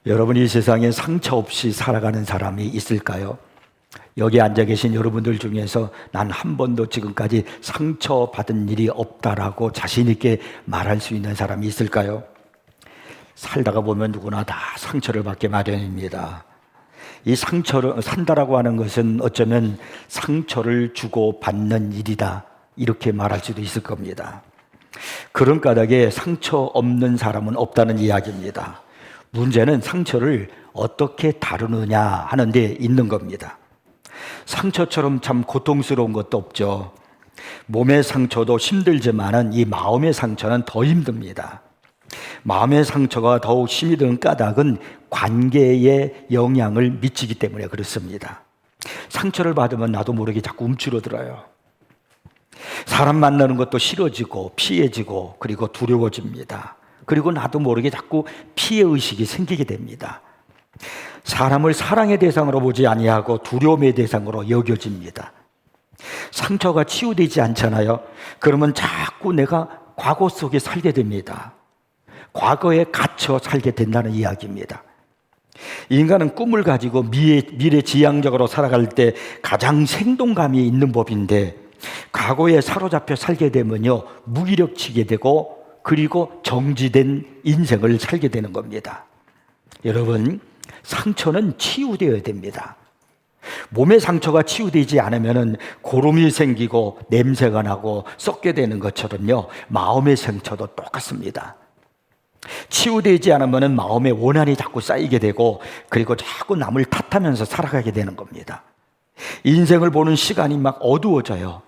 여러분, 이 세상에 상처 없이 살아가는 사람이 있을까요? 여기 앉아 계신 여러분들 중에서 난 한 번도 지금까지 상처받은 일이 없다라고 자신 있게 말할 수 있는 사람이 있을까요? 살다가 보면 누구나 다 상처를 받게 마련입니다. 이 상처를 산다라고 하는 것은 어쩌면 상처를 주고 받는 일이다, 이렇게 말할 수도 있을 겁니다. 그런 까닭에 상처 없는 사람은 없다는 이야기입니다. 문제는 상처를 어떻게 다루느냐 하는 데 있는 겁니다. 상처처럼 참 고통스러운 것도 없죠. 몸의 상처도 힘들지만은 이 마음의 상처는 더 힘듭니다. 마음의 상처가 더욱 심히 드는 까닭은 관계에 영향을 미치기 때문에 그렇습니다. 상처를 받으면 나도 모르게 자꾸 움츠러들어요. 사람 만나는 것도 싫어지고 피해지고 그리고 두려워집니다. 그리고 나도 모르게 자꾸 피해의식이 생기게 됩니다. 사람을 사랑의 대상으로 보지 아니하고 두려움의 대상으로 여겨집니다. 상처가 치유되지 않잖아요. 그러면 자꾸 내가 과거 속에 살게 됩니다. 과거에 갇혀 살게 된다는 이야기입니다. 인간은 꿈을 가지고 미래지향적으로 살아갈 때 가장 생동감이 있는 법인데, 과거에 사로잡혀 살게 되면요, 무기력해지게 되고 그리고 정지된 인생을 살게 되는 겁니다. 여러분, 상처는 치유되어야 됩니다. 몸의 상처가 치유되지 않으면 고름이 생기고 냄새가 나고 썩게 되는 것처럼요, 마음의 상처도 똑같습니다. 치유되지 않으면 마음의 원한이 자꾸 쌓이게 되고 그리고 자꾸 남을 탓하면서 살아가게 되는 겁니다. 인생을 보는 시간이 막 어두워져요.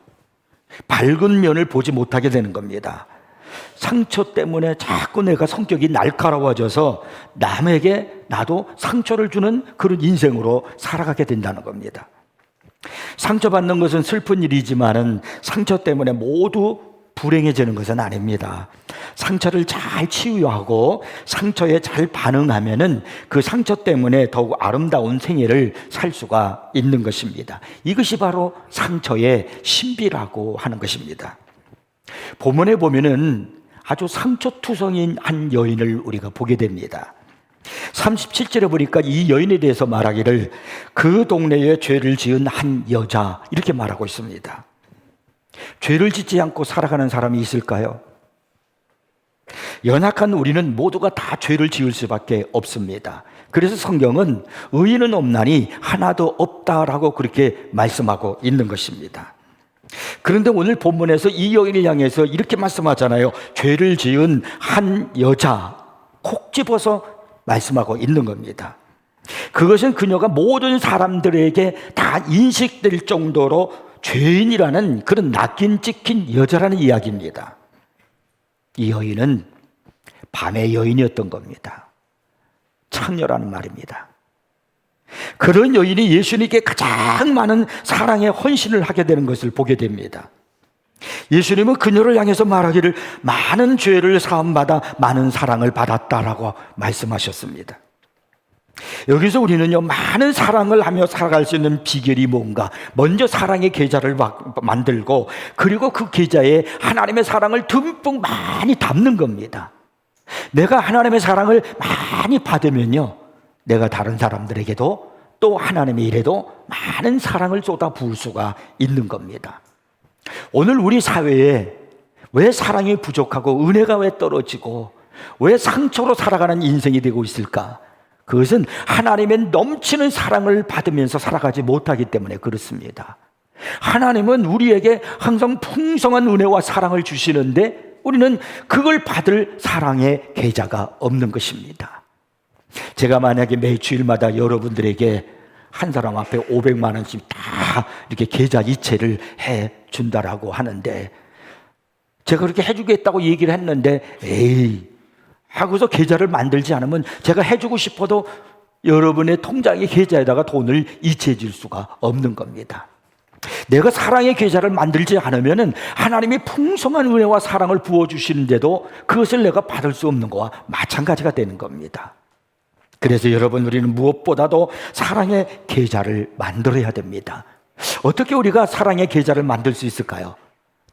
밝은 면을 보지 못하게 되는 겁니다. 상처 때문에 자꾸 내가 성격이 날카로워져서 남에게 나도 상처를 주는 그런 인생으로 살아가게 된다는 겁니다. 상처받는 것은 슬픈 일이지만은 상처 때문에 모두 불행해지는 것은 아닙니다. 상처를 잘 치유하고 상처에 잘 반응하면은 그 상처 때문에 더욱 아름다운 생애를 살 수가 있는 것입니다. 이것이 바로 상처의 신비라고 하는 것입니다. 본문에 보면은 아주 상처투성인 한 여인을 우리가 보게 됩니다. 37절에 보니까 이 여인에 대해서 말하기를 그 동네에 죄를 지은 한 여자, 이렇게 말하고 있습니다. 죄를 짓지 않고 살아가는 사람이 있을까요? 연약한 우리는 모두가 다 죄를 지을 수밖에 없습니다. 그래서 성경은 의인은 없나니 하나도 없다라고 그렇게 말씀하고 있는 것입니다. 그런데 오늘 본문에서 이 여인을 향해서 이렇게 말씀하잖아요. 죄를 지은 한 여자, 콕 집어서 말씀하고 있는 겁니다. 그것은 그녀가 모든 사람들에게 다 인식될 정도로 죄인이라는 그런 낚인 찍힌 여자라는 이야기입니다. 이 여인은 밤의 여인이었던 겁니다. 창녀라는 말입니다. 그런 여인이 예수님께 가장 많은 사랑의 헌신을 하게 되는 것을 보게 됩니다. 예수님은 그녀를 향해서 말하기를 많은 죄를 사함받아 많은 사랑을 받았다라고 말씀하셨습니다. 여기서 우리는요, 많은 사랑을 하며 살아갈 수 있는 비결이 뭔가, 먼저 사랑의 계좌를 만들고 그리고 그 계좌에 하나님의 사랑을 듬뿍 많이 담는 겁니다. 내가 하나님의 사랑을 많이 받으면요, 내가 다른 사람들에게도 또 하나님의 일에도 많은 사랑을 쏟아 부을 수가 있는 겁니다. 오늘 우리 사회에 왜 사랑이 부족하고 은혜가 왜 떨어지고 왜 상처로 살아가는 인생이 되고 있을까? 그것은 하나님의 넘치는 사랑을 받으면서 살아가지 못하기 때문에 그렇습니다. 하나님은 우리에게 항상 풍성한 은혜와 사랑을 주시는데 우리는 그걸 받을 사랑의 계좌가 없는 것입니다. 제가 만약에 매 주일마다 여러분들에게 한 사람 앞에 500만 원씩 다 이렇게 계좌 이체를 해 준다라고 하는데, 제가 그렇게 해주겠다고 얘기를 했는데 에이 하고서 계좌를 만들지 않으면 제가 해주고 싶어도 여러분의 통장의 계좌에다가 돈을 이체해 줄 수가 없는 겁니다. 내가 사랑의 계좌를 만들지 않으면 하나님이 풍성한 은혜와 사랑을 부어주시는데도 그것을 내가 받을 수 없는 것과 마찬가지가 되는 겁니다. 그래서 여러분, 우리는 무엇보다도 사랑의 계좌를 만들어야 됩니다. 어떻게 우리가 사랑의 계좌를 만들 수 있을까요?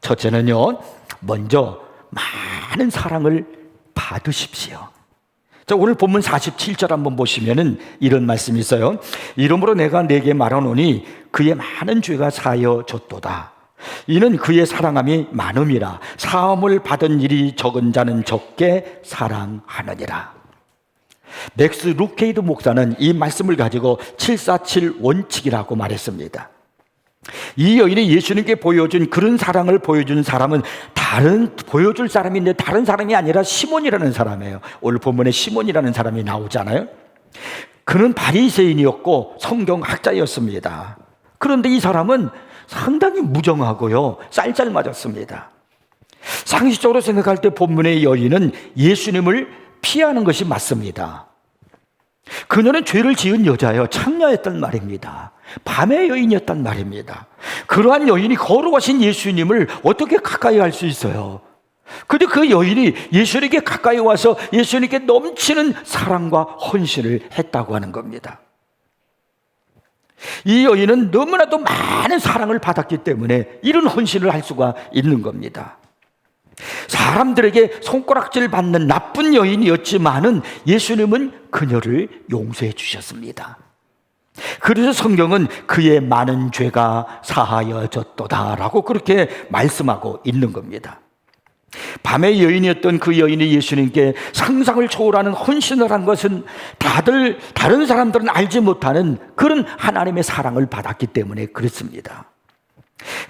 첫째는요, 먼저 많은 사랑을 받으십시오. 자, 오늘 본문 47절 한번 보시면은 이런 말씀이 있어요. 이러므로 내가 네게 말하노니 그의 많은 죄가 사여졌도다. 이는 그의 사랑함이 많음이라. 사함을 받은 일이 적은 자는 적게 사랑하느니라. 맥스 루케이드 목사는 이 말씀을 가지고 747 원칙이라고 말했습니다. 이 여인이 예수님께 보여준 그런 사랑을 보여준 사람은 보여줄 사람인데 다른 사람이 아니라 시몬이라는 사람이에요. 오늘 본문에 시몬이라는 사람이 나오잖아요. 그는 바리새인이었고 성경학자였습니다. 그런데 이 사람은 상당히 무정하고요, 쌀쌀맞았습니다. 상식적으로 생각할 때 본문의 여인은 예수님을 피하는 것이 맞습니다. 그녀는 죄를 지은 여자예요. 창녀였단 말입니다. 밤의 여인이었단 말입니다. 그러한 여인이 거룩하신 예수님을 어떻게 가까이 할 수 있어요? 그런데 그 여인이 예수님께 가까이 와서 예수님께 넘치는 사랑과 헌신을 했다고 하는 겁니다. 이 여인은 너무나도 많은 사랑을 받았기 때문에 이런 헌신을 할 수가 있는 겁니다. 사람들에게 손가락질 받는 나쁜 여인이었지만은 예수님은 그녀를 용서해 주셨습니다. 그래서 성경은 그의 많은 죄가 사하여졌도다라고 그렇게 말씀하고 있는 겁니다. 밤의 여인이었던 그 여인이 예수님께 상상을 초월하는 헌신을 한 것은 다른 사람들은 알지 못하는 그런 하나님의 사랑을 받았기 때문에 그렇습니다.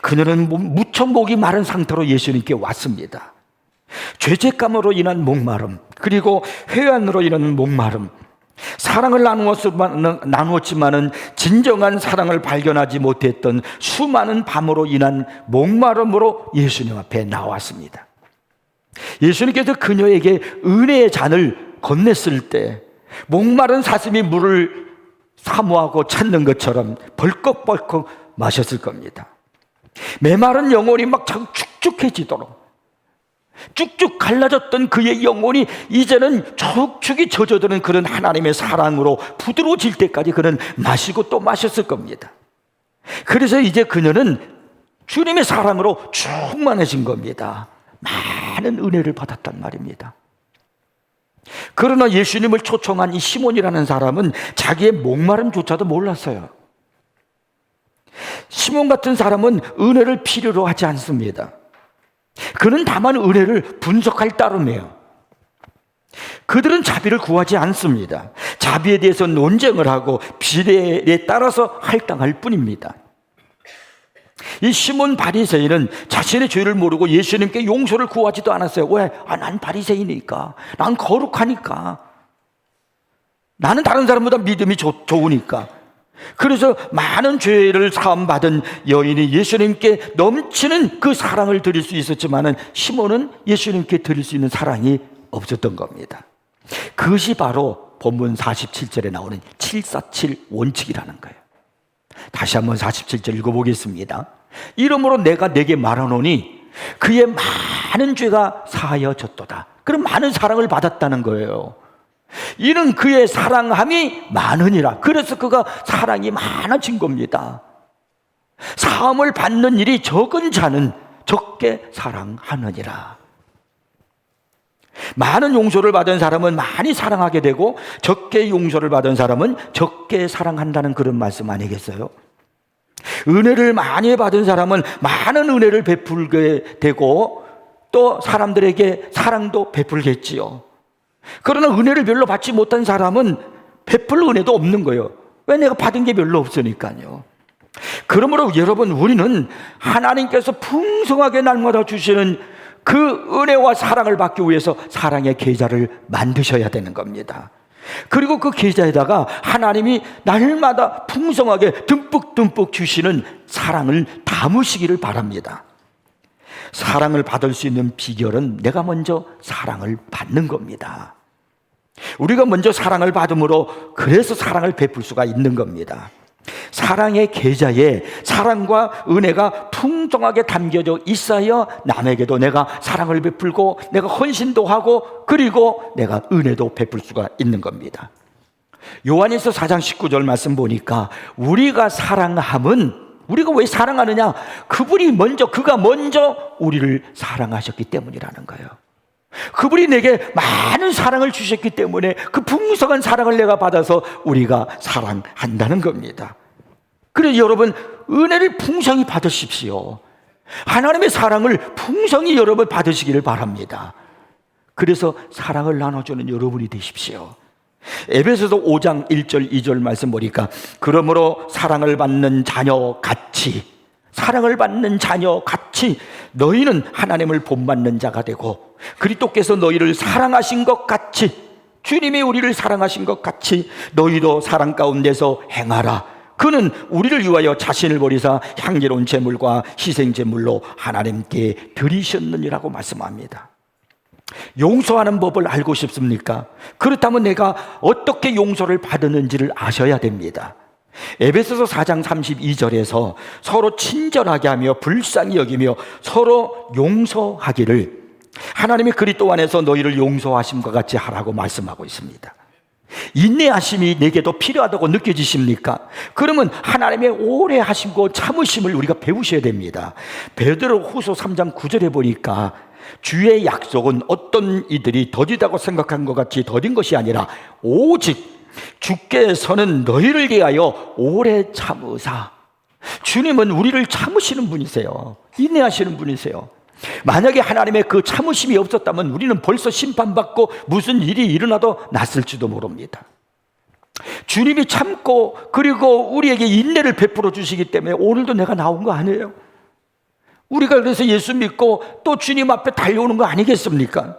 그녀는 무척 목이 마른 상태로 예수님께 왔습니다. 죄책감으로 인한 목마름, 그리고 회한으로 인한 목마름, 사랑을 나누었지만은 진정한 사랑을 발견하지 못했던 수많은 밤으로 인한 목마름으로 예수님 앞에 나왔습니다. 예수님께서 그녀에게 은혜의 잔을 건넸을 때 목마른 사슴이 물을 사모하고 찾는 것처럼 벌컥벌컥 마셨을 겁니다. 메마른 영혼이 막 축축해지도록 쭉쭉 갈라졌던 그의 영혼이 이제는 축축이 젖어드는 그런 하나님의 사랑으로 부드러워질 때까지 그는 마시고 또 마셨을 겁니다. 그래서 이제 그녀는 주님의 사랑으로 충만해진 겁니다. 많은 은혜를 받았단 말입니다. 그러나 예수님을 초청한 이 시몬이라는 사람은 자기의 목마름조차도 몰랐어요. 시몬 같은 사람은 은혜를 필요로 하지 않습니다. 그는 다만 은혜를 분석할 따름이에요. 그들은 자비를 구하지 않습니다. 자비에 대해서 논쟁을 하고 비례에 따라서 할당할 뿐입니다. 이 시몬 바리새인은 자신의 죄를 모르고 예수님께 용서를 구하지도 않았어요. 왜? 난 바리새인이니까, 난 거룩하니까, 나는 다른 사람보다 믿음이 좋으니까. 그래서 많은 죄를 사함받은 여인이 예수님께 넘치는 그 사랑을 드릴 수 있었지만은 시몬은 예수님께 드릴 수 있는 사랑이 없었던 겁니다. 그것이 바로 본문 47절에 나오는 747 원칙이라는 거예요. 다시 한번 47절 읽어보겠습니다. 이러므로 내가 네게 말하노니 그의 많은 죄가 사하여졌도다. 그럼 많은 사랑을 받았다는 거예요. 이는 그의 사랑함이 많으니라. 그래서 그가 사랑이 많아진 겁니다. 사함을 받는 일이 적은 자는 적게 사랑하느니라. 많은 용서를 받은 사람은 많이 사랑하게 되고 적게 용서를 받은 사람은 적게 사랑한다는 그런 말씀 아니겠어요? 은혜를 많이 받은 사람은 많은 은혜를 베풀게 되고 또 사람들에게 사랑도 베풀겠지요. 그러나 은혜를 별로 받지 못한 사람은 베풀 은혜도 없는 거예요. 왜? 내가 받은 게 별로 없으니까요. 그러므로 여러분, 우리는 하나님께서 풍성하게 날마다 주시는 그 은혜와 사랑을 받기 위해서 사랑의 계좌를 만드셔야 되는 겁니다. 그리고 그 계좌에다가 하나님이 날마다 풍성하게 듬뿍듬뿍 주시는 사랑을 담으시기를 바랍니다. 사랑을 받을 수 있는 비결은 내가 먼저 사랑을 받는 겁니다. 우리가 먼저 사랑을 받음으로 그래서 사랑을 베풀 수가 있는 겁니다. 사랑의 계좌에 사랑과 은혜가 풍성하게 담겨져 있어야 남에게도 내가 사랑을 베풀고 내가 헌신도 하고 그리고 내가 은혜도 베풀 수가 있는 겁니다. 요한일서 4장 19절 말씀 보니까 우리가 사랑함은, 우리가 왜 사랑하느냐? 그가 먼저 우리를 사랑하셨기 때문이라는 거예요. 그분이 내게 많은 사랑을 주셨기 때문에 그 풍성한 사랑을 내가 받아서 우리가 사랑한다는 겁니다. 그래서 여러분, 은혜를 풍성히 받으십시오. 하나님의 사랑을 풍성히 여러분 받으시기를 바랍니다. 그래서 사랑을 나눠주는 여러분이 되십시오. 에베소서 5장 1절 2절 말씀 보니까 그러므로 사랑을 받는 자녀 같이 너희는 하나님을 본받는 자가 되고 그리스도께서 너희를 사랑하신 것 같이, 주님이 우리를 사랑하신 것 같이 너희도 사랑 가운데서 행하라. 그는 우리를 위하여 자신을 버리사 향기로운 제물과 희생 제물로 하나님께 드리셨느니라고 말씀합니다. 용서하는 법을 알고 싶습니까? 그렇다면 내가 어떻게 용서를 받았는지를 아셔야 됩니다. 에베소서 4장 32절에서 서로 친절하게 하며 불쌍히 여기며 서로 용서하기를 하나님의 그리스도 안에서 너희를 용서하심과 같이 하라고 말씀하고 있습니다. 인내하심이 내게도 필요하다고 느껴지십니까? 그러면 하나님의 오래 하심고 참으심을 우리가 배우셔야 됩니다. 베드로 후서 3장 9절에 보니까 주의 약속은 어떤 이들이 더디다고 생각한 것 같이 더딘 것이 아니라 오직 주께서는 너희를 위하여 오래 참으사. 주님은 우리를 참으시는 분이세요. 인내하시는 분이세요. 만약에 하나님의 그 참으심이 없었다면 우리는 벌써 심판받고 무슨 일이 일어나도 났을지도 모릅니다. 주님이 참고 그리고 우리에게 인내를 베풀어 주시기 때문에 오늘도 내가 나온 거 아니에요. 우리가 그래서 예수 믿고 또 주님 앞에 달려오는 거 아니겠습니까?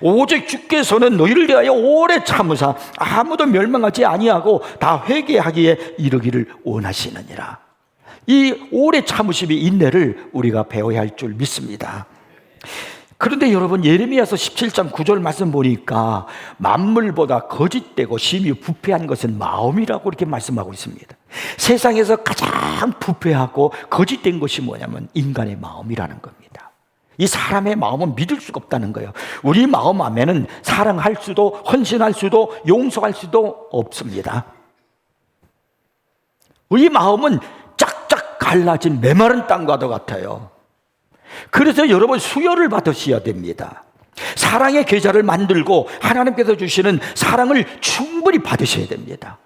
오직 주께서는 너희를 위하여 오래 참으사 아무도 멸망하지 아니하고 다 회개하기에 이르기를 원하시느니라. 이 오래 참으심의 인내를 우리가 배워야 할 줄 믿습니다. 그런데 여러분, 예레미야서 17장 9절 말씀 보니까 만물보다 거짓되고 심히 부패한 것은 마음이라고 이렇게 말씀하고 있습니다. 세상에서 가장 부패하고 거짓된 것이 뭐냐면 인간의 마음이라는 겁니다. 이 사람의 마음은 믿을 수가 없다는 거예요. 우리 마음 안에는 사랑할 수도 헌신할 수도 용서할 수도 없습니다. 우리 마음은 짝짝 갈라진 메마른 땅과도 같아요. 그래서 여러분, 수혈을 받으셔야 됩니다. 사랑의 계좌를 만들고 하나님께서 주시는 사랑을 충분히 받으셔야 됩니다.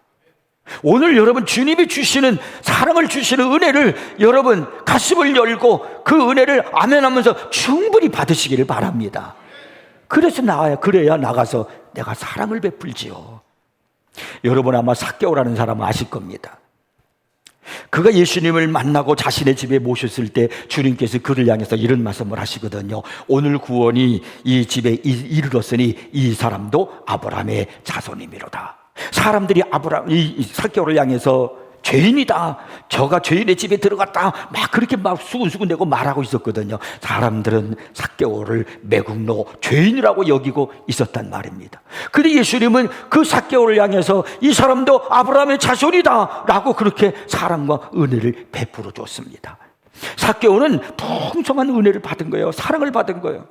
오늘 여러분, 주님이 주시는 사랑을 주시는 은혜를 여러분 가슴을 열고 그 은혜를 아멘하면서 충분히 받으시기를 바랍니다. 그래서 나와요. 그래야 나가서 내가 사랑을 베풀지요. 여러분 아마 삭개오라는 사람 아실 겁니다. 그가 예수님을 만나고 자신의 집에 모셨을 때 주님께서 그를 향해서 이런 말씀을 하시거든요. 오늘 구원이 이 집에 이르렀으니 이 사람도 아브라함의 자손이미로다. 사람들이 이 삭개오를 향해서 죄인이다, 저가 죄인의 집에 들어갔다, 막 그렇게 막 수군수군대고 말하고 있었거든요. 사람들은 삭개오를 매국노 죄인이라고 여기고 있었단 말입니다. 그런데 예수님은 그 삭개오를 향해서 이 사람도 아브라함의 자손이다 라고 그렇게 사랑과 은혜를 베풀어 줬습니다. 삭개오는 풍성한 은혜를 받은 거예요. 사랑을 받은 거예요.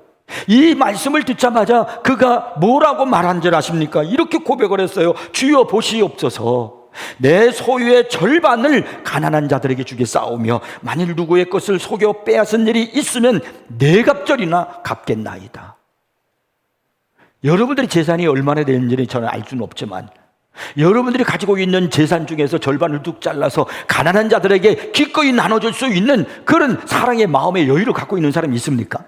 이 말씀을 듣자마자 그가 뭐라고 말한 줄 아십니까? 이렇게 고백을 했어요. 주여 보시옵소서, 내 소유의 절반을 가난한 자들에게 주겠사오며 만일 누구의 것을 속여 빼앗은 일이 있으면 네 갑절이나 갚겠나이다. 여러분들이 재산이 얼마나 되는지는 저는 알 수는 없지만 여러분들이 가지고 있는 재산 중에서 절반을 뚝 잘라서 가난한 자들에게 기꺼이 나눠줄 수 있는 그런 사랑의 마음의 여유를 갖고 있는 사람이 있습니까?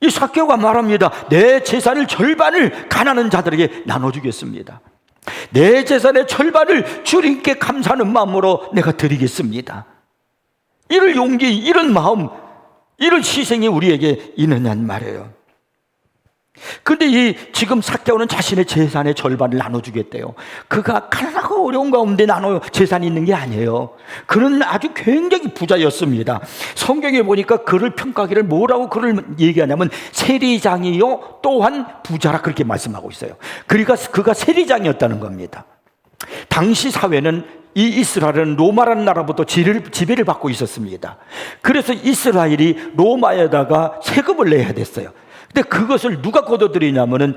이 삭개오가 말합니다. 내 재산을 절반을 가난한 자들에게 나눠주겠습니다. 내 재산의 절반을 주님께 감사하는 마음으로 내가 드리겠습니다. 이런 용기, 이런 마음, 이런 희생이 우리에게 있느냐는 말이에요. 그런데 지금 삭개오는 자신의 재산의 절반을 나눠주겠대요. 그가 가난하고 어려운 가운데 재산이 있는 게 아니에요. 그는 아주 굉장히 부자였습니다. 성경에 보니까 그를 평가하기를 뭐라고 그를 얘기하냐면 세리장이요 또한 부자라 그렇게 말씀하고 있어요. 그러니까 그가 세리장이었다는 겁니다. 당시 사회는 이 이스라엘은 로마라는 나라부터 지배를 받고 있었습니다. 그래서 이스라엘이 로마에다가 세금을 내야 됐어요. 근데 그것을 누가 걷어들이냐면은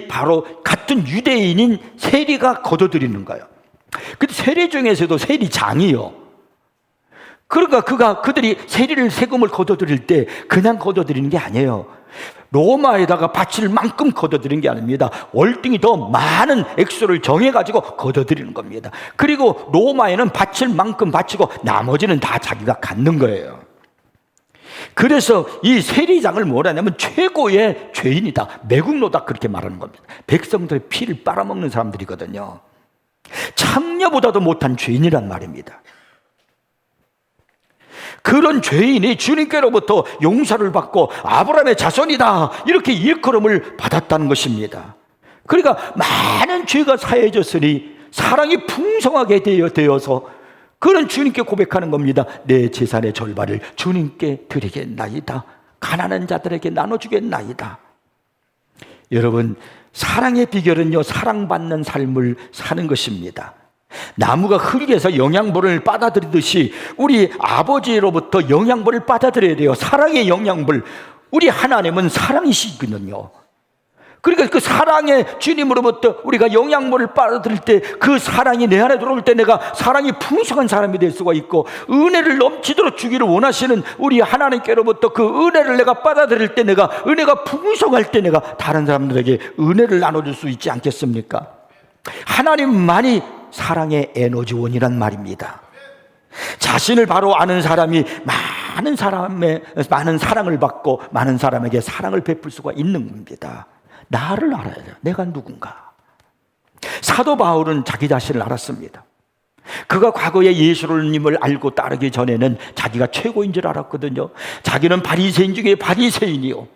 바로 같은 유대인인 세리가 걷어들이는 거예요. 근데 세리 중에서도 세리장이요. 그러니까 그들이 세금을 걷어들일 때 그냥 걷어들이는 게 아니에요. 로마에다가 바칠 만큼 걷어들인 게 아닙니다. 월등히 더 많은 액수를 정해가지고 걷어들이는 겁니다. 그리고 로마에는 바칠 만큼 바치고 나머지는 다 자기가 갖는 거예요. 그래서 이 세리장을 뭐라냐면 최고의 죄인이다, 매국노다, 그렇게 말하는 겁니다. 백성들의 피를 빨아먹는 사람들이거든요. 창녀보다도 못한 죄인이란 말입니다. 그런 죄인이 주님께로부터 용서를 받고 아브라함의 자손이다, 이렇게 일컬음을 받았다는 것입니다. 그러니까 많은 죄가 사해졌으니 사랑이 풍성하게 되어서 그는 주님께 고백하는 겁니다. 내 재산의 절반을 주님께 드리겠나이다, 가난한 자들에게 나눠주겠나이다. 여러분, 사랑의 비결은요, 사랑받는 삶을 사는 것입니다. 나무가 흙에서 영양분을 빨아들이듯이 우리 아버지로부터 영양분을 빨아들여야 돼요. 사랑의 영양분. 우리 하나님은 사랑이시거든요. 그러니까 그 사랑의 주님으로부터 우리가 영양분을 빨아들일 때, 그 사랑이 내 안에 들어올 때 내가 사랑이 풍성한 사람이 될 수가 있고, 은혜를 넘치도록 주기를 원하시는 우리 하나님께로부터 그 은혜를 내가 빨아들일 때, 내가 은혜가 풍성할 때 내가 다른 사람들에게 은혜를 나눠줄 수 있지 않겠습니까? 하나님만이 사랑의 에너지원이란 말입니다. 자신을 바로 아는 사람이 많은 사랑을 받고 많은 사람에게 사랑을 베풀 수가 있는 겁니다. 나를 알아야 돼요. 내가 누군가. 사도 바울은 자기 자신을 알았습니다. 그가 과거에 예수님을 알고 따르기 전에는 자기가 최고인 줄 알았거든요. 자기는 바리새인 중에 바리새인이요,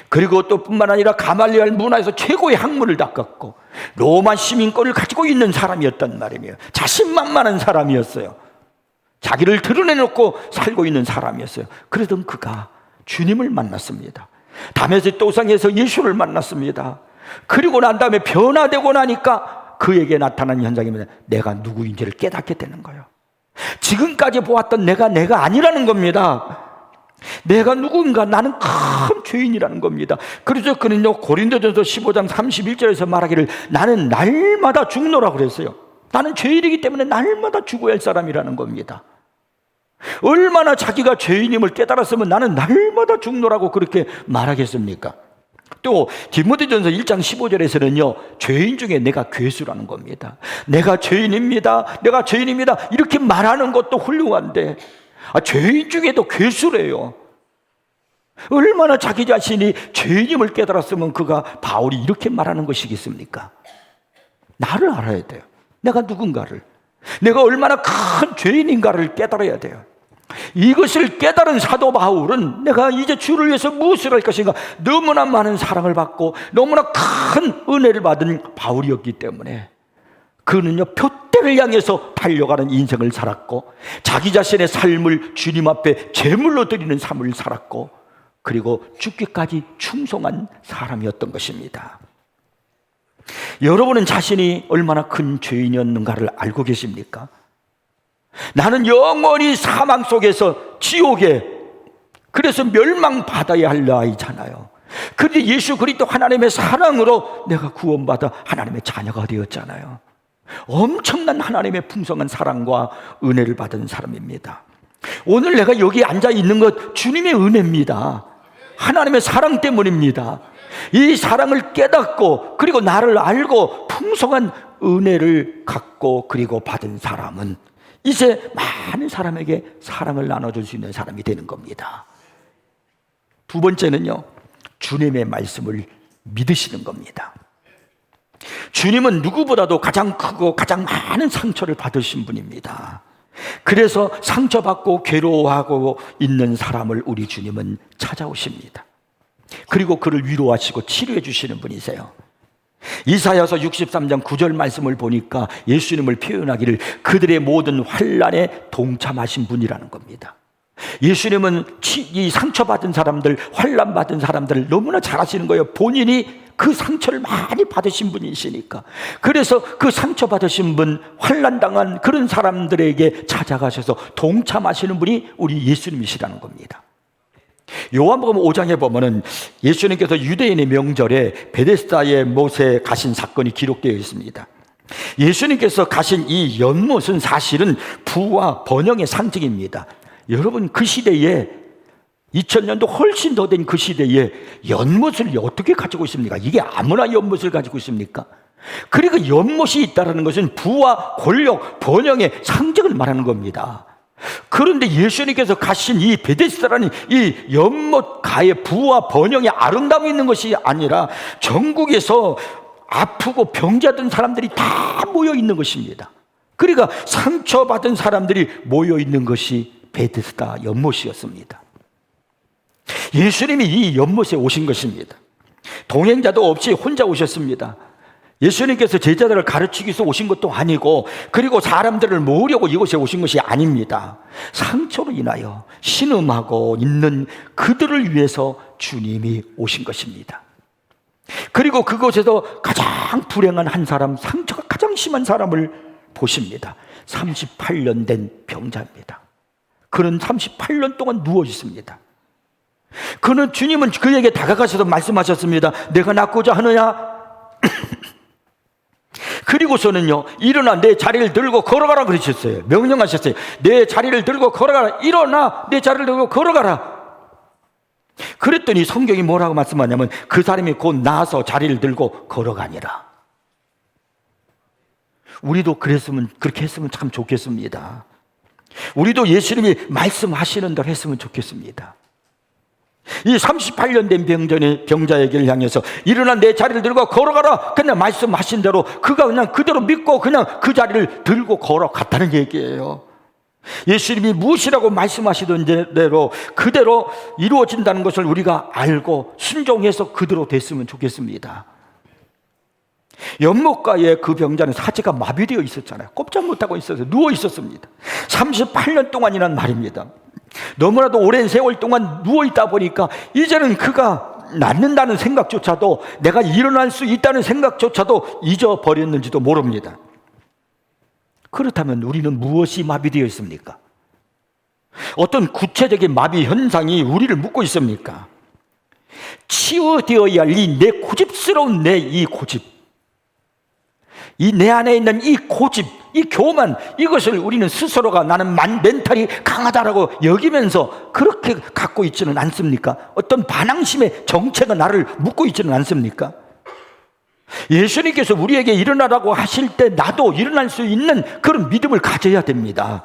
그리고 또 뿐만 아니라 가말리엘 문화에서 최고의 학문을 닦았고 로마 시민권을 가지고 있는 사람이었단 말이에요. 자신만만한 사람이었어요. 자기를 드러내놓고 살고 있는 사람이었어요. 그러던 그가 주님을 만났습니다. 다메섹 도상에서 예수를 만났습니다. 그리고 난 다음에 변화되고 나니까 그에게 나타난 현상입니다. 내가 누구인지를 깨닫게 되는 거예요. 지금까지 보았던 내가 아니라는 겁니다. 내가 누군가, 나는 큰 죄인이라는 겁니다. 그래서 그는요, 고린도전서 15장 31절에서 말하기를 나는 날마다 죽노라고 그랬어요. 나는 죄인이기 때문에 날마다 죽어야 할 사람이라는 겁니다. 얼마나 자기가 죄인임을 깨달았으면 나는 날마다 죽노라고 그렇게 말하겠습니까? 또 디모데전서 1장 15절에서는요, 죄인 중에 내가 괴수라는 겁니다. 내가 죄인입니다, 내가 죄인입니다, 이렇게 말하는 것도 훌륭한데 죄인 중에도 괴수래요. 얼마나 자기 자신이 죄인임을 깨달았으면 그가 바울이 이렇게 말하는 것이겠습니까? 나를 알아야 돼요. 내가 누군가를, 내가 얼마나 큰 죄인인가를 깨달아야 돼요. 이것을 깨달은 사도 바울은 내가 이제 주를 위해서 무엇을 할 것인가, 너무나 많은 사랑을 받고 너무나 큰 은혜를 받은 바울이었기 때문에 그는요, 표대를 향해서 달려가는 인생을 살았고 자기 자신의 삶을 주님 앞에 제물로 드리는 삶을 살았고, 그리고 죽기까지 충성한 사람이었던 것입니다. 여러분은 자신이 얼마나 큰 죄인이었는가를 알고 계십니까? 나는 영원히 사망 속에서 지옥에, 그래서 멸망받아야 할 아이잖아요. 그런데 예수 그리스도 하나님의 사랑으로 내가 구원받아 하나님의 자녀가 되었잖아요. 엄청난 하나님의 풍성한 사랑과 은혜를 받은 사람입니다. 오늘 내가 여기 앉아 있는 것 주님의 은혜입니다. 하나님의 사랑 때문입니다. 이 사랑을 깨닫고 그리고 나를 알고 풍성한 은혜를 갖고 그리고 받은 사람은 이제 많은 사람에게 사랑을 나눠줄 수 있는 사람이 되는 겁니다. 두 번째는요, 주님의 말씀을 믿으시는 겁니다. 주님은 누구보다도 가장 크고 가장 많은 상처를 받으신 분입니다. 그래서 상처받고 괴로워하고 있는 사람을 우리 주님은 찾아오십니다. 그리고 그를 위로하시고 치료해 주시는 분이세요. 이사야서 63장 9절 말씀을 보니까 예수님을 표현하기를 그들의 모든 환난에 동참하신 분이라는 겁니다. 예수님은 이 상처받은 사람들, 환난받은 사람들을 너무나 잘 아시는 거예요. 본인이 그 상처를 많이 받으신 분이시니까. 그래서 그 상처받으신 분, 환난당한 그런 사람들에게 찾아가셔서 동참하시는 분이 우리 예수님이시라는 겁니다. 요한복음 5장에 보면은 예수님께서 유대인의 명절에 베데스다의 못에 가신 사건이 기록되어 있습니다. 예수님께서 가신 이 연못은 사실은 부와 번영의 상징입니다. 여러분, 그 시대에 2000년도 훨씬 더 된 그 시대에 연못을 어떻게 가지고 있습니까? 이게 아무나 연못을 가지고 있습니까? 그리고 연못이 있다는 것은 부와 권력, 번영의 상징을 말하는 겁니다. 그런데 예수님께서 가신 이 베데스다라는 이 연못가에 부와 번영의 아름다움이 있는 것이 아니라 전국에서 아프고 병자든 사람들이 다 모여 있는 것입니다. 그러니까 상처받은 사람들이 모여 있는 것이 베데스다 연못이었습니다. 예수님이 이 연못에 오신 것입니다. 동행자도 없이 혼자 오셨습니다. 예수님께서 제자들을 가르치기 위해서 오신 것도 아니고, 그리고 사람들을 모으려고 이곳에 오신 것이 아닙니다. 상처로 인하여 신음하고 있는 그들을 위해서 주님이 오신 것입니다. 그리고 그곳에서 가장 불행한 한 사람, 상처가 가장 심한 사람을 보십니다. 38년 된 병자입니다. 그는 38년 동안 누워 있습니다. 주님은 그에게 다가가셔서 말씀하셨습니다. 내가 낫고자 하느냐? 그리고서는요, 일어나 내 자리를 들고 걸어가라 그러셨어요. 명령하셨어요. 내 자리를 들고 걸어가라. 일어나 내 자리를 들고 걸어가라. 그랬더니 성경이 뭐라고 말씀하냐면 그 사람이 곧 나아서 자리를 들고 걸어가니라. 우리도 그렇게 했으면 참 좋겠습니다. 우리도 예수님이 말씀하시는 대로 했으면 좋겠습니다. 이 38년 된 병자에게 향해서 일어나 내 자리를 들고 걸어가라. 그냥 말씀하신 대로 그가 그냥 그대로 믿고 그냥 그 자리를 들고 걸어갔다는 얘기예요. 예수님이 무엇이라고 말씀하시던 대로 그대로 이루어진다는 것을 우리가 알고 순종해서 그대로 됐으면 좋겠습니다. 연못가에 그 병자는 사지가 마비되어 있었잖아요. 꼼짝 못하고 있어서 누워 있었습니다. 38년 동안이란 말입니다. 너무나도 오랜 세월 동안 누워있다 보니까 이제는 그가 낫는다는 생각조차도, 내가 일어날 수 있다는 생각조차도 잊어버렸는지도 모릅니다. 그렇다면 우리는 무엇이 마비되어 있습니까? 어떤 구체적인 마비 현상이 우리를 묶고 있습니까? 치유되어야 할 이 내 고집스러운 이 고집, 이 내 안에 있는 이 고집, 이 교만, 이것을 우리는 스스로가 나는 멘탈이 강하다라고 여기면서 그렇게 갖고 있지는 않습니까? 어떤 반항심의 정체가 나를 묶고 있지는 않습니까? 예수님께서 우리에게 일어나라고 하실 때 나도 일어날 수 있는 그런 믿음을 가져야 됩니다.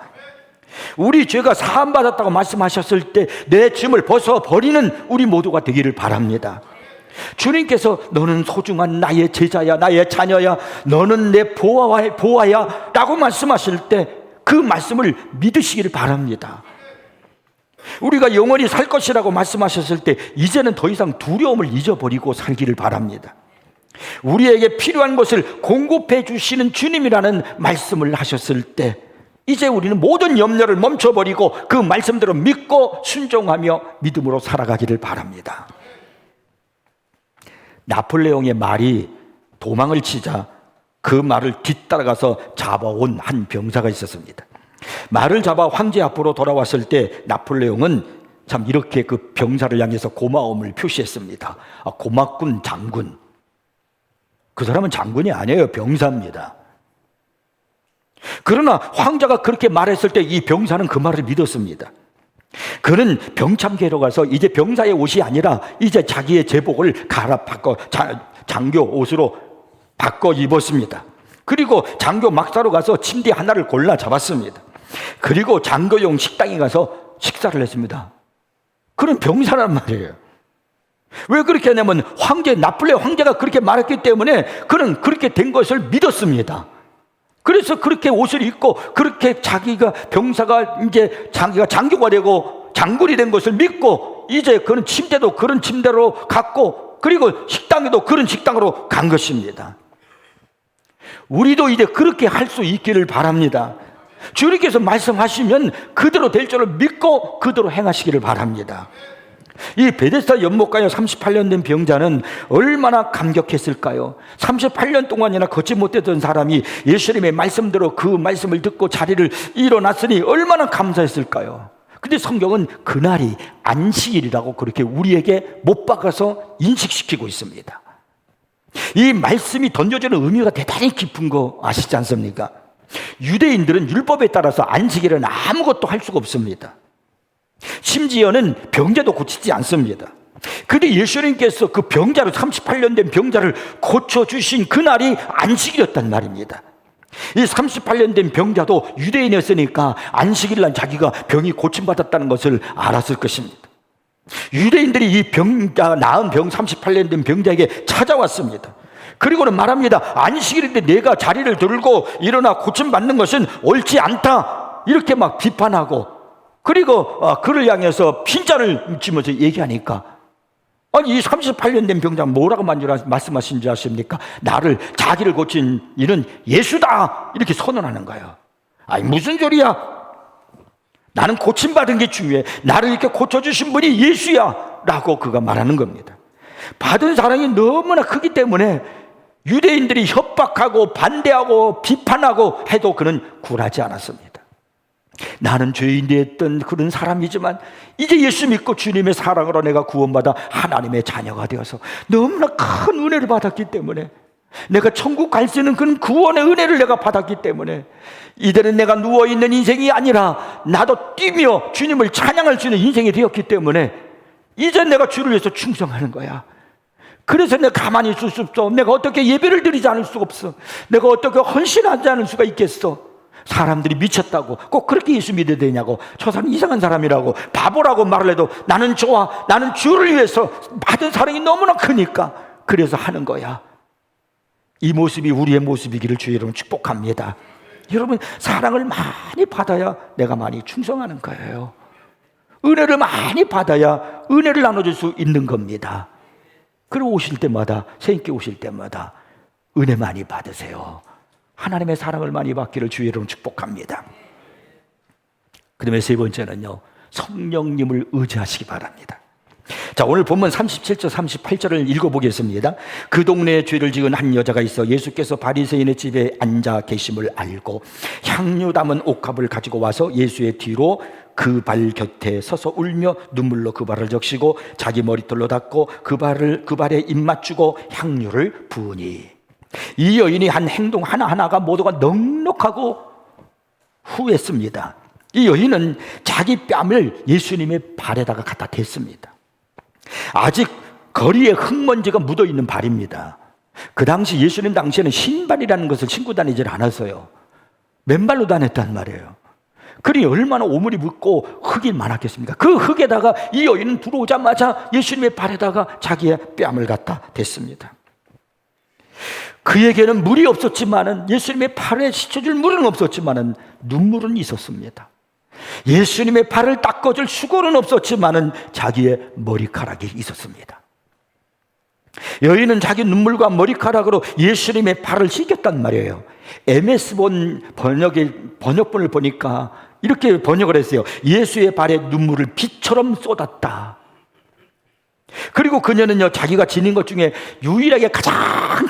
우리 죄가 사함받았다고 말씀하셨을 때 내 짐을 벗어버리는 우리 모두가 되기를 바랍니다. 주님께서 너는 소중한 나의 제자야, 나의 자녀야, 너는 내 보아야 라고 말씀하실 때 그 말씀을 믿으시기를 바랍니다. 우리가 영원히 살 것이라고 말씀하셨을 때 이제는 더 이상 두려움을 잊어버리고 살기를 바랍니다. 우리에게 필요한 것을 공급해 주시는 주님이라는 말씀을 하셨을 때 이제 우리는 모든 염려를 멈춰버리고 그 말씀대로 믿고 순종하며 믿음으로 살아가기를 바랍니다. 나폴레옹의 말이 도망을 치자 그 말을 뒤따라가서 잡아온 한 병사가 있었습니다. 말을 잡아 황제 앞으로 돌아왔을 때 나폴레옹은 참 이렇게 그 병사를 향해서 고마움을 표시했습니다. 고맙군 장군. 그 사람은 장군이 아니에요. 병사입니다. 그러나 황자가 그렇게 말했을 때 이 병사는 그 말을 믿었습니다. 그는 병참계로 가서 이제 병사의 옷이 아니라 이제 자기의 제복을 바꿔 장교 옷으로 바꿔 입었습니다. 그리고 장교 막사로 가서 침대 하나를 골라 잡았습니다. 그리고 장교용 식당에 가서 식사를 했습니다. 그런 병사란 말이에요. 왜 그렇게 하냐면 나폴레옹 황제가 그렇게 말했기 때문에 그는 그렇게 된 것을 믿었습니다. 그래서 그렇게 옷을 입고 그렇게 자기가 병사가 이제 자기가 장교가 되고 장군이 된 것을 믿고 이제 그런 침대도 그런 침대로 갔고 그리고 식당에도 그런 식당으로 간 것입니다. 우리도 이제 그렇게 할 수 있기를 바랍니다. 주님께서 말씀하시면 그대로 될 줄을 믿고 그대로 행하시기를 바랍니다. 이 베데스다 연못가에 38년 된 병자는 얼마나 감격했을까요? 38년 동안이나 걷지 못했던 사람이 예수님의 말씀대로 그 말씀을 듣고 자리를 일어났으니 얼마나 감사했을까요? 근데 성경은 그날이 안식일이라고 그렇게 우리에게 못 박아서 인식시키고 있습니다. 이 말씀이 던져주는 의미가 대단히 깊은 거 아시지 않습니까? 유대인들은 율법에 따라서 안식일은 아무것도 할 수가 없습니다. 심지어는 병자도 고치지 않습니다. 근데 예수님께서 그 병자를 38년 된 병자를 고쳐주신 그날이 안식일이었단 말입니다. 이 38년 된 병자도 유대인이었으니까 안식일 날 자기가 병이 고침받았다는 것을 알았을 것입니다. 유대인들이 이 병자, 나은 병 38년 된 병자에게 찾아왔습니다. 그리고는 말합니다. 안식일인데 내가 자리를 들고 일어나 고침받는 것은 옳지 않다, 이렇게 막 비판하고, 그리고 그를 향해서 핀잔을 치면서 얘기하니까, 아니 이 38년 된 병자 뭐라고 말씀하신 줄 아십니까? 나를, 자기를 고친 이는 예수다, 이렇게 선언하는 거예요. 아니 무슨 소리야? 나는 고침받은 게 중요해. 나를 이렇게 고쳐주신 분이 예수야 라고 그가 말하는 겁니다. 받은 사랑이 너무나 크기 때문에 유대인들이 협박하고 반대하고 비판하고 해도 그는 굴하지 않았습니다. 나는 죄인이었던 그런 사람이지만 이제 예수 믿고 주님의 사랑으로 내가 구원받아 하나님의 자녀가 되어서 너무나 큰 은혜를 받았기 때문에, 내가 천국 갈 수 있는 그런 구원의 은혜를 내가 받았기 때문에 이제는 내가 누워있는 인생이 아니라 나도 뛰며 주님을 찬양할 수 있는 인생이 되었기 때문에 이제 내가 주를 위해서 충성하는 거야. 그래서 내가 가만히 있을 수 없어. 내가 어떻게 예배를 드리지 않을 수가 없어. 내가 어떻게 헌신하지 않을 수가 있겠어. 사람들이 미쳤다고, 꼭 그렇게 예수 믿어야 되냐고, 저 사람 이상한 사람이라고, 바보라고 말을 해도 나는 좋아. 나는 주를 위해서 받은 사랑이 너무나 크니까 그래서 하는 거야. 이 모습이 우리의 모습이기를 주의 이름으로 축복합니다. 여러분, 사랑을 많이 받아야 내가 많이 충성하는 거예요. 은혜를 많이 받아야 은혜를 나눠줄 수 있는 겁니다. 그리고 오실 때마다, 새님께 오실 때마다 은혜 많이 받으세요. 하나님의 사랑을 많이 받기를 주의 이름으로 축복합니다. 그 다음에 세 번째는요, 성령님을 의지하시기 바랍니다. 자, 오늘 본문 37절 38절을 읽어보겠습니다. 그 동네에 죄를 지은 한 여자가 있어 예수께서 바리새인의 집에 앉아 계심을 알고 향유 담은 옥합을 가지고 와서 예수의 뒤로 그 발 곁에 서서 울며 눈물로 그 발을 적시고 자기 머리털로 닦고 그 발에 입 맞추고 향유를 부으니, 이 여인이 한 행동 하나하나가 모두가 넉넉하고 후했습니다. 이 여인은 자기 뺨을 예수님의 발에다가 갖다 댔습니다. 아직 거리에 흙먼지가 묻어있는 발입니다. 그 당시 예수님 당시에는 신발이라는 것을 신고 다니질 않았어요. 맨발로 다녔단 말이에요. 그러니 얼마나 오물이 묻고 흙이 많았겠습니까? 그 흙에다가 이 여인은 들어오자마자 예수님의 발에다가 자기의 뺨을 갖다 댔습니다. 그에게는 물이 없었지만은, 예수님의 발에 씻어줄 물은 없었지만은 눈물은 있었습니다. 예수님의 발을 닦아줄 수건은 없었지만은 자기의 머리카락이 있었습니다. 여인은 자기 눈물과 머리카락으로 예수님의 발을 씻겼단 말이에요. MS-본 번역본을 보니까 이렇게 번역을 했어요. 예수의 발에 눈물을 비처럼 쏟았다. 그리고 그녀는요, 자기가 지닌 것 중에 유일하게 가장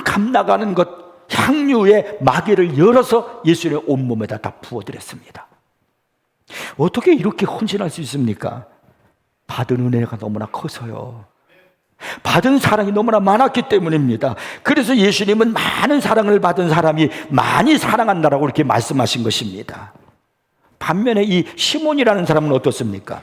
감나가는 것, 향유의 마개를 열어서 예수의 온몸에다 다 부어드렸습니다. 어떻게 이렇게 헌신할 수 있습니까? 받은 은혜가 너무나 커서요. 받은 사랑이 너무나 많았기 때문입니다. 그래서 예수님은 많은 사랑을 받은 사람이 많이 사랑한다라고 이렇게 말씀하신 것입니다. 반면에 이 시몬이라는 사람은 어떻습니까?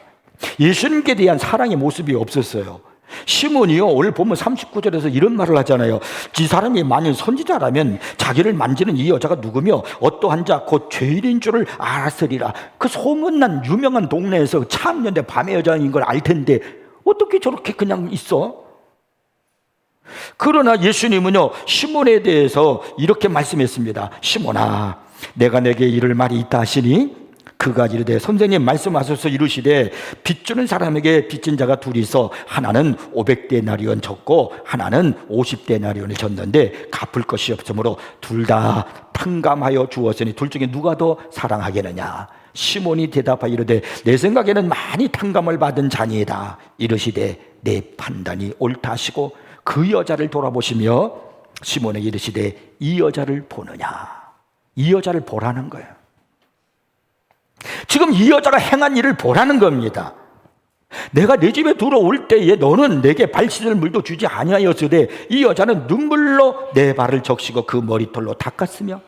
예수님께 대한 사랑의 모습이 없었어요. 시몬이요, 오늘 보면 39절에서 이런 말을 하잖아요. 이 사람이 만일 선지자라면 자기를 만지는 이 여자가 누구며 어떠한 자 곧 죄인인 줄을 알았으리라. 그 소문난 유명한 동네에서 차학년대 밤의 여자인 걸 알 텐데 어떻게 저렇게 그냥 있어? 그러나 예수님은요, 시몬에 대해서 이렇게 말씀했습니다. 시몬아, 내가 내게 이를 말이 있다 하시니 그가 이르되 선생님 말씀하셔서 이르시되 빚주는 사람에게 빚진 자가 둘이 있어 하나는 500데나리온 졌고 하나는 50데나리온을 졌는데 갚을 것이 없으므로 둘 다 탕감하여 주었으니 둘 중에 누가 더 사랑하겠느냐. 시몬이 대답하여 이르되 내 생각에는 많이 탕감을 받은 자니이다. 이르시되 내 판단이 옳다 하시고 그 여자를 돌아보시며 시몬에게 이르시되 이 여자를 보느냐. 이 여자를 보라는 거예요. 지금 이 여자가 행한 일을 보라는 겁니다. 내가 내 집에 들어올 때에 너는 내게 발 씻을 물도 주지 아니하였으되 이 여자는 눈물로 내 발을 적시고 그 머리털로 닦았으며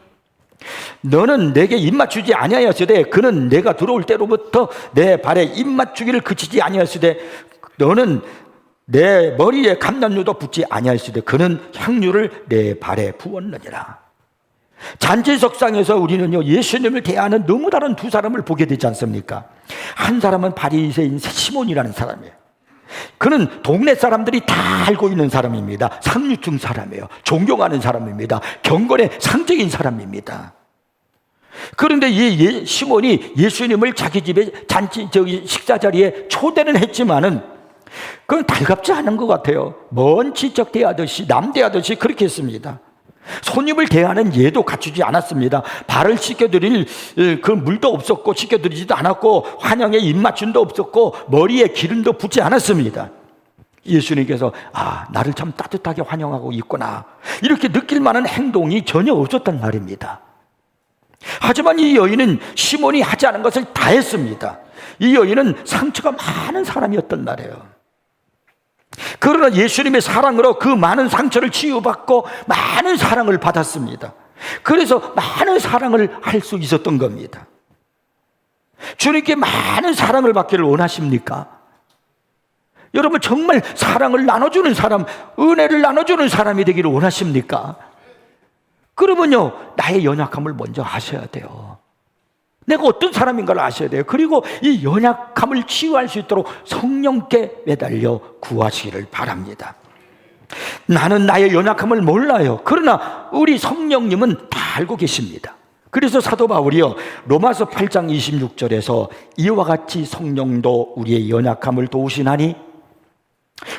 너는 내게 입맞추지 아니하였으되 그는 내가 들어올 때로부터 내 발에 입맞추기를 그치지 아니하였으되 너는 내 머리에 감람류도 붙지 아니하였으되 그는 향유를 내 발에 부었느니라. 잔치석상에서 우리는요, 예수님을 대하는 너무 다른 두 사람을 보게 되지 않습니까? 한 사람은 바리새인 시몬이라는 사람이에요. 그는 동네 사람들이 다 알고 있는 사람입니다. 상류층 사람이에요. 존경하는 사람입니다. 경건의 상적인 사람입니다. 그런데 이 시몬이 예수님을 자기 집에 식사 자리에 초대는 했지만은 그건 달갑지 않은 것 같아요. 먼 지적 대하듯이 남 대하듯이 그렇게 했습니다. 손님을 대하는 예도 갖추지 않았습니다. 발을 씻겨드릴 그 물도 없었고 씻겨드리지도 않았고 환영의 입맞춤도 없었고 머리에 기름도 붓지 않았습니다. 예수님께서 나를 참 따뜻하게 환영하고 있구나 이렇게 느낄 만한 행동이 전혀 없었단 말입니다. 하지만 이 여인은 시몬이 하지 않은 것을 다 했습니다. 이 여인은 상처가 많은 사람이었단 말이에요. 그러나 예수님의 사랑으로 그 많은 상처를 치유받고 많은 사랑을 받았습니다. 그래서 많은 사랑을 할 수 있었던 겁니다. 주님께 많은 사랑을 받기를 원하십니까? 여러분 정말 사랑을 나눠주는 사람, 은혜를 나눠주는 사람이 되기를 원하십니까? 그러면요, 나의 연약함을 먼저 아셔야 돼요. 내가 어떤 사람인가를 아셔야 돼요. 그리고 이 연약함을 치유할 수 있도록 성령께 매달려 구하시기를 바랍니다. 나는 나의 연약함을 몰라요. 그러나 우리 성령님은 다 알고 계십니다. 그래서 사도 바울이요, 로마서 8장 26절에서 이와 같이 성령도 우리의 연약함을 도우시나니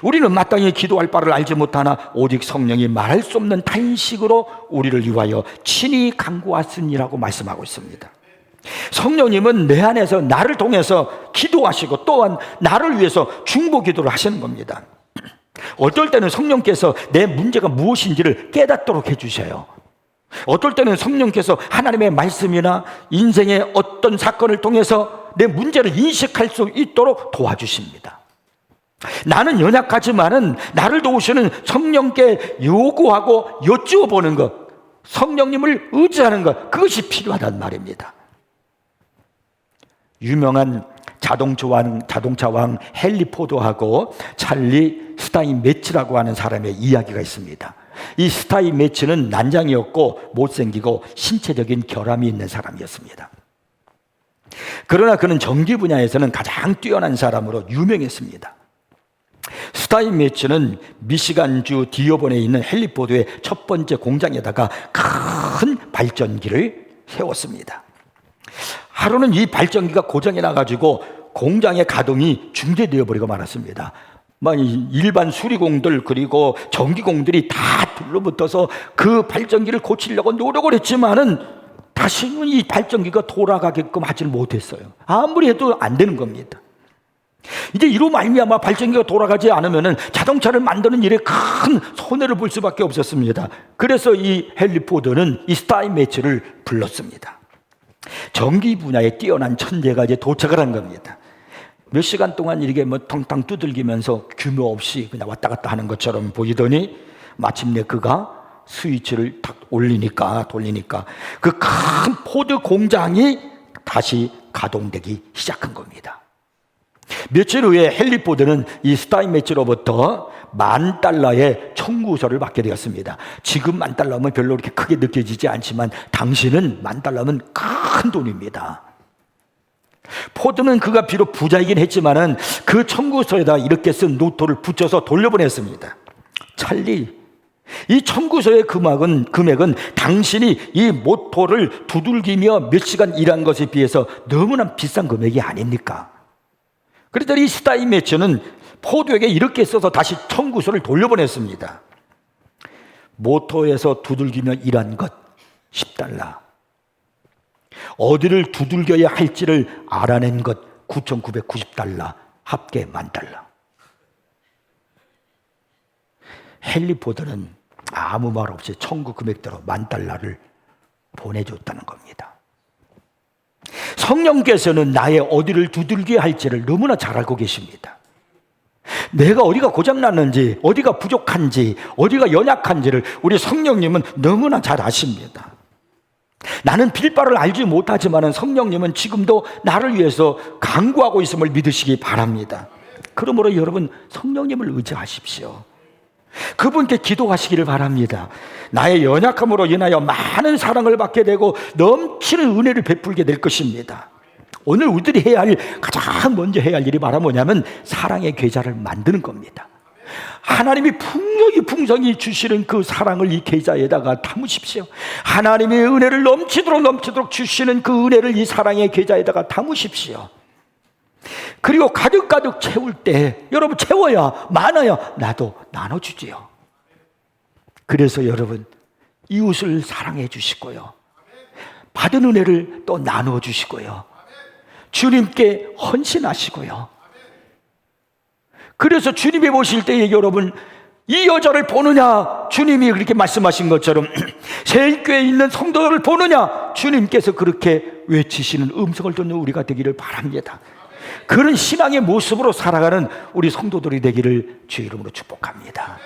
우리는 마땅히 기도할 바를 알지 못하나 오직 성령이 말할 수 없는 탄식으로 우리를 위하여 친히 간구하시니라고 말씀하고 있습니다. 성령님은 내 안에서 나를 통해서 기도하시고 또한 나를 위해서 중보 기도를 하시는 겁니다. 어떨 때는 성령께서 내 문제가 무엇인지를 깨닫도록 해주셔요. 어떨 때는 성령께서 하나님의 말씀이나 인생의 어떤 사건을 통해서 내 문제를 인식할 수 있도록 도와주십니다. 나는 연약하지만은 나를 도우시는 성령께 요구하고 여쭈어보는 것, 성령님을 의지하는 것, 그것이 필요하단 말입니다. 유명한 자동차 왕 헨리 포드하고 찰리 스타인메츠라고 하는 사람의 이야기가 있습니다. 이 스타인메츠는 난장이었고 못생기고 신체적인 결함이 있는 사람이었습니다. 그러나 그는 전기 분야에서는 가장 뛰어난 사람으로 유명했습니다. 스타인메츠는 미시간주 디어본에 있는 헨리 포드의 첫 번째 공장에다가 큰 발전기를 세웠습니다. 하루는 이 발전기가 고장이 나가지고 공장의 가동이 중단되어 버리고 말았습니다. 일반 수리공들 그리고 전기공들이 다 둘러붙어서 그 발전기를 고치려고 노력을 했지만은 다시는 이 발전기가 돌아가게끔 하질 못했어요. 아무리 해도 안 되는 겁니다. 이제 이로 말미암아 발전기가 돌아가지 않으면은 자동차를 만드는 일에 큰 손해를 볼 수밖에 없었습니다. 그래서 이 헨리 포드는 이 스타인메츠를 불렀습니다. 전기 분야에 뛰어난 천재가 이제 도착을 한 겁니다. 몇 시간 동안 이렇게 텅텅 두들기면서 규모 없이 그냥 왔다 갔다 하는 것처럼 보이더니 마침내 그가 스위치를 탁 돌리니까 그 큰 포드 공장이 다시 가동되기 시작한 겁니다. 며칠 후에 헨리 포드는 이 스타인메츠로부터 $10,000의 청구서를 받게 되었습니다. 지금 $10,000면 별로 그렇게 크게 느껴지지 않지만 당시는 $10,000면 큰 돈입니다. 포드는 그가 비록 부자이긴 했지만은 그 청구서에다 이렇게 쓴 노트를 붙여서 돌려보냈습니다. 찰리, 이 청구서의 금액은 당신이 이 모토를 두들기며 몇 시간 일한 것에 비해서 너무나 비싼 금액이 아닙니까? 그랬더니 이 스타인메츠는 포드에게 이렇게 써서 다시 청구서를 돌려보냈습니다. 모터에서 두들기며 일한 것 $10, 어디를 두들겨야 할지를 알아낸 것 $9,990, 합계 $10,000. 헨리 포드는 아무 말 없이 청구 금액대로 $10,000를 보내줬다는 겁니다. 성령께서는 나의 어디를 두들겨야 할지를 너무나 잘 알고 계십니다. 내가 어디가 고장났는지, 어디가 부족한지, 어디가 연약한지를 우리 성령님은 너무나 잘 아십니다. 나는 빌바를 알지 못하지만 성령님은 지금도 나를 위해서 간구하고 있음을 믿으시기 바랍니다. 그러므로 여러분 성령님을 의지하십시오. 그분께 기도하시기를 바랍니다. 나의 연약함으로 인하여 많은 사랑을 받게 되고 넘치는 은혜를 베풀게 될 것입니다. 오늘 우리들이 해야 할, 가장 먼저 해야 할 일이 바로 뭐냐면 사랑의 계좌를 만드는 겁니다. 하나님이 풍성히 주시는 그 사랑을 이 계좌에다가 담으십시오. 하나님의 은혜를 넘치도록 주시는 그 은혜를 이 사랑의 계좌에다가 담으십시오. 그리고 가득가득 채울 때 여러분, 채워야 많아야 나도 나눠주지요. 그래서 여러분, 이웃을 사랑해 주시고요, 받은 은혜를 또 나누어 주시고요, 주님께 헌신하시고요. 그래서 주님이 보실 때에 여러분, 이 여자를 보느냐, 주님이 그렇게 말씀하신 것처럼 세일교회에 있는 성도들을 보느냐, 주님께서 그렇게 외치시는 음성을 듣는 우리가 되기를 바랍니다. 그런 신앙의 모습으로 살아가는 우리 성도들이 되기를 주의 이름으로 축복합니다.